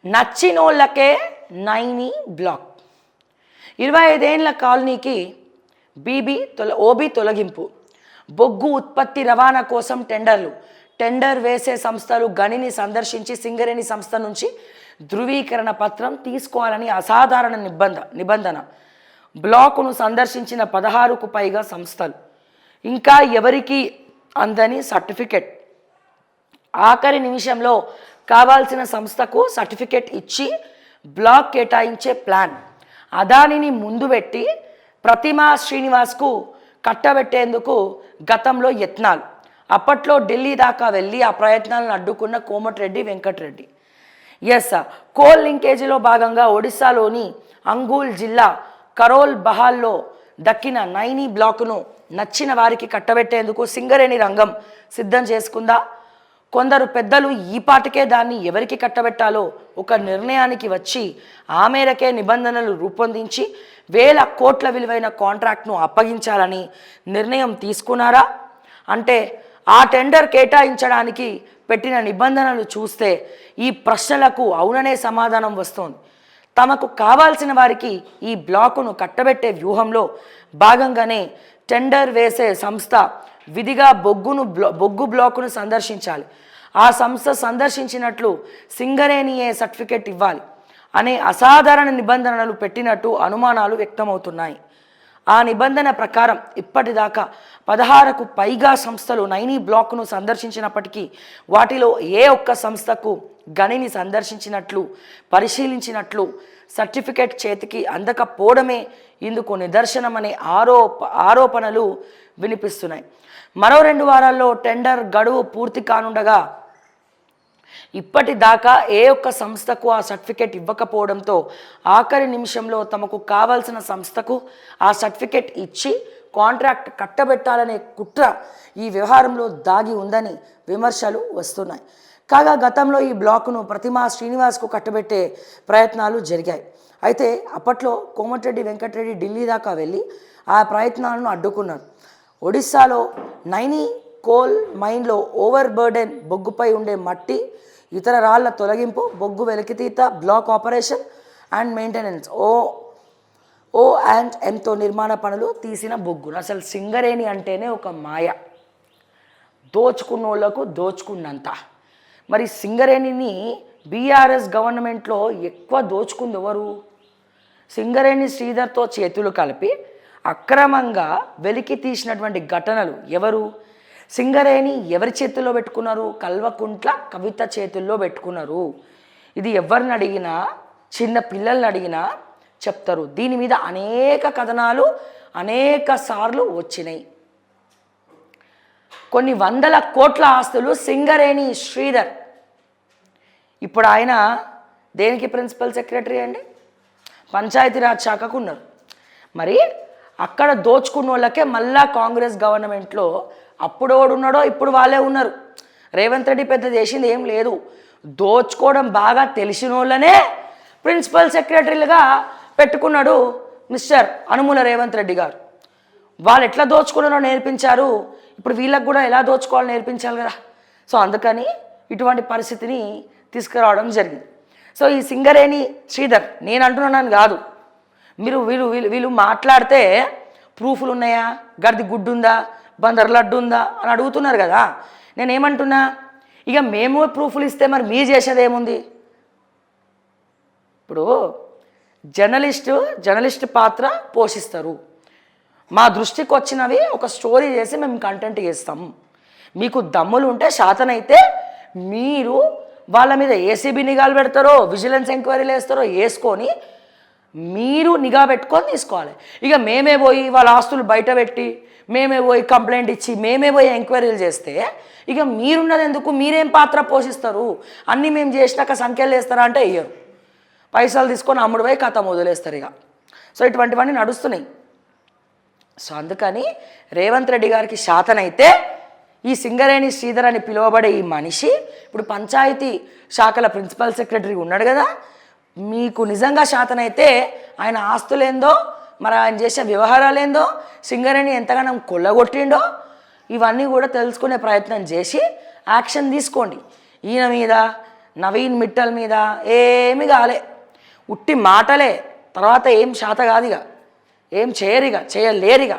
నచ్చినోళ్ళకే Naini black. 25 ఏళ్ల కాలనీకి OB తొలగింపు. బొగ్గు ఉత్పత్తి రవాణా కోసం టెండర్ వేసే సంస్థలు గనిని సందర్శించి సింగరేణి సంస్థ నుంచి ధృవీకరణ పత్రం తీసుకోవాలని అసాధారణ నిబంధన. బ్లాకును సందర్శించిన 16కు పైగా సంస్థలు, ఇంకా ఎవరికి అందని సర్టిఫికెట్. ఆఖరి నిమిషంలో కావాల్సిన సంస్థకు సర్టిఫికెట్ ఇచ్చి బ్లాక్ కేటాయించే ప్లాన్. అదానిని ముందు పెట్టి ప్రతిమా శ్రీనివాస్కు కట్టబెట్టేందుకు గతంలో యత్నాలు. అప్పట్లో ఢిల్లీ దాకా వెళ్ళి ఆ ప్రయత్నాలను అడ్డుకున్న కోమటిరెడ్డి వెంకటరెడ్డి. కోల్ లింకేజీలో భాగంగా ఒడిశాలోని అంగుల్ జిల్లా కరోల్ బహాల్లో దక్కిన నైని బ్లాకును నచ్చిన వారికి కట్టబెట్టేందుకు సింగరేణి రంగం సిద్ధం చేసుకుందా? కొందరు పెద్దలు ఈపాటికే దాన్ని ఎవరికి కట్టబెట్టాలో ఒక నిర్ణయానికి వచ్చి ఆ మేరకే నిబంధనలు రూపొందించి వేల కోట్ల విలువైన కాంట్రాక్ట్ను అప్పగించాలని నిర్ణయం తీసుకున్నారా? అంటే ఆ టెండర్ కేటాయించడానికి పెట్టిన నిబంధనలు చూస్తే ఈ ప్రశ్నలకు అవుననే సమాధానం వస్తోంది. తమకు కావాల్సిన వారికి ఈ బ్లాకును కట్టబెట్టే భాగంగానే టెండర్ వేసే సంస్థ విధిగా బొగ్గు బ్లాకును సందర్శించాలి. ఆ సంస్థ సందర్శించినట్లు సింగరేణియే సర్టిఫికెట్ ఇవ్వాలి అనే అసాధారణ నిబంధనలు పెట్టినట్టు అనుమానాలు వ్యక్తమవుతున్నాయి. ఆ నిబంధన ప్రకారం ఇప్పటిదాకా 16కు పైగా సంస్థలు నైని బ్లాక్ను సందర్శించినప్పటికీ వాటిలో ఏ ఒక్క సంస్థకు గనిని సందర్శించినట్లు పరిశీలించినట్లు సర్టిఫికెట్ చేతికి అందకపోవడమే ఇందుకు నిదర్శనమనే ఆరోపణలు వినిపిస్తున్నాయి. మరో 2 వారాల్లో టెండర్ గడువు పూర్తి కానుండగా ఇప్పటిదాకా ఏ ఒక్క సంస్థకు ఆ సర్టిఫికెట్ ఇవ్వకపోవడంతో ఆఖరి నిమిషంలో తమకు కావాల్సిన సంస్థకు ఆ సర్టిఫికెట్ ఇచ్చి కాంట్రాక్ట్ కట్టబెట్టాలనే కుట్ర ఈ వ్యవహారంలో దాగి ఉందని విమర్శలు వస్తున్నాయి. కాగా గతంలో ఈ బ్లాకును ప్రతిమా శ్రీనివాస్కు కట్టబెట్టే ప్రయత్నాలు జరిగాయి. అయితే అప్పట్లో కోమటిరెడ్డి వెంకటరెడ్డి ఢిల్లీ దాకా వెళ్ళి ఆ ప్రయత్నాలను అడ్డుకున్నారు. ఒడిశాలో నైని కోల్ మైన్లో ఓవర్ బర్డెన్ బొగ్గుపై ఉండే మట్టి, ఇతర రాళ్ల తొలగింపు, బొగ్గు వెలికితీత, బ్లాక్ ఆపరేషన్ అండ్ మెయింటెనెన్స్ ఎంతో నిర్మాణ పనులు తీసిన బొగ్గును. అసలు సింగరేణి అంటేనే ఒక మాయ, దోచుకున్నోళ్లకు దోచుకున్నంత. మరి సింగరేణిని బీఆర్ఎస్ గవర్నమెంట్లో ఎక్కువ దోచుకుంది ఎవరు? సింగరేణి శ్రీధర్తో చేతులు కలిపి అక్రమంగా వెలికి తీసినటువంటి ఘటనలు ఎవరు? సింగరేణి ఎవరి చేతుల్లో పెట్టుకున్నారు? కల్వకుంట్ల కవిత చేతుల్లో పెట్టుకున్నారు. ఇది ఎవరిని అడిగినా, చిన్న పిల్లల్ని అడిగినా చెప్తారు. దీని మీద అనేక కథనాలు అనేక సార్లు వచ్చినాయి. కొన్ని వందల కోట్ల ఆస్తులు సింగరేణి శ్రీధర్. ఇప్పుడు ఆయన దేనికి ప్రిన్సిపల్ సెక్రటరీ అండి? పంచాయతీరాజ్ శాఖకు ఉన్నారు. మరి అక్కడ దోచుకున్న వాళ్ళకే మళ్ళా కాంగ్రెస్ గవర్నమెంట్లో అప్పుడోడున్నాడో ఇప్పుడు వాళ్ళే ఉన్నారు. రేవంత్ రెడ్డి పెద్ద చేసింది ఏం లేదు. దోచుకోవడం బాగా తెలిసిన వాళ్ళనే ప్రిన్సిపల్ సెక్రటరీలుగా పెట్టుకున్నాడు మిస్టర్ అనుముల రేవంత్ రెడ్డి గారు. వాళ్ళు ఎట్లా దోచుకున్నారో నేర్పించారు. ఇప్పుడు వీళ్ళకు కూడా ఎలా దోచుకోవాలో నేర్పించాలి కదా. సో అందుకని ఇటువంటి పరిస్థితిని తీసుకురావడం జరిగింది. సో ఈ సింగరేణి శ్రీధర్ నేను అంటున్నాను కాదు, వీళ్ళు మాట్లాడితే ప్రూఫ్లు ఉన్నాయా, గడిది గుడ్డు ఉందా, బందర్ లడ్డు ఉందా అని అడుగుతున్నారు కదా. నేనేమంటున్నా, ఇక మేము ప్రూఫ్లు ఇస్తే మరి మీరు చేసేది ఏముంది? ఇప్పుడు జర్నలిస్ట్ పాత్ర పోషిస్తారు. మా దృష్టికి వచ్చినవి ఒక స్టోరీ చేసి మేము కంటెంట్ చేస్తాం. మీకు దమ్ములు ఉంటే శాతనైతే మీరు వాళ్ళ మీద ఏసీబీ నిఘాలు పెడతారో, విజిలెన్స్ ఎంక్వైరీలు వేస్తారో వేసుకొని మీరు నిఘా పెట్టుకొని తీసుకోవాలి. ఇక మేమే పోయి వాళ్ళ ఆస్తులు బయట పెట్టి, మేమే పోయి కంప్లైంట్ ఇచ్చి, మేమే పోయి ఎంక్వైరీలు చేస్తే ఇక మీరున్నది ఎందుకు? మీరేం పాత్ర పోషిస్తారు? అన్నీ మేము చేసినాక సంఖ్యలు వేస్తారా అంటే వేయరు. పైసలు తీసుకొని అమ్ముడు పోయి కథ వదిలేస్తారు ఇక. సో ఇటువంటివన్నీ నడుస్తున్నాయి. సో అందుకని రేవంత్ రెడ్డి గారికి శాతనైతే ఈ సింగరేణి శ్రీధర్ అని పిలువబడే ఈ మనిషి ఇప్పుడు పంచాయతీ శాఖల ప్రిన్సిపల్ సెక్రటరీ ఉన్నాడు కదా, మీకు నిజంగా శాతనైతే ఆయన ఆస్తులేందో, మరి ఆయన చేసే వ్యవహారాలేందో, సింగరేణి ఎంతగానో కొల్లగొట్టిండో ఇవన్నీ కూడా తెలుసుకునే ప్రయత్నం చేసి యాక్షన్ తీసుకోండి. ఈయన మీద నవీన్ మిట్టల్ మీద ఏమి కాలే, ఉట్టి మాటలే. తర్వాత ఏం శాత కాదు, ఇక ఏం చేయరిగా, చేయలేరిగా.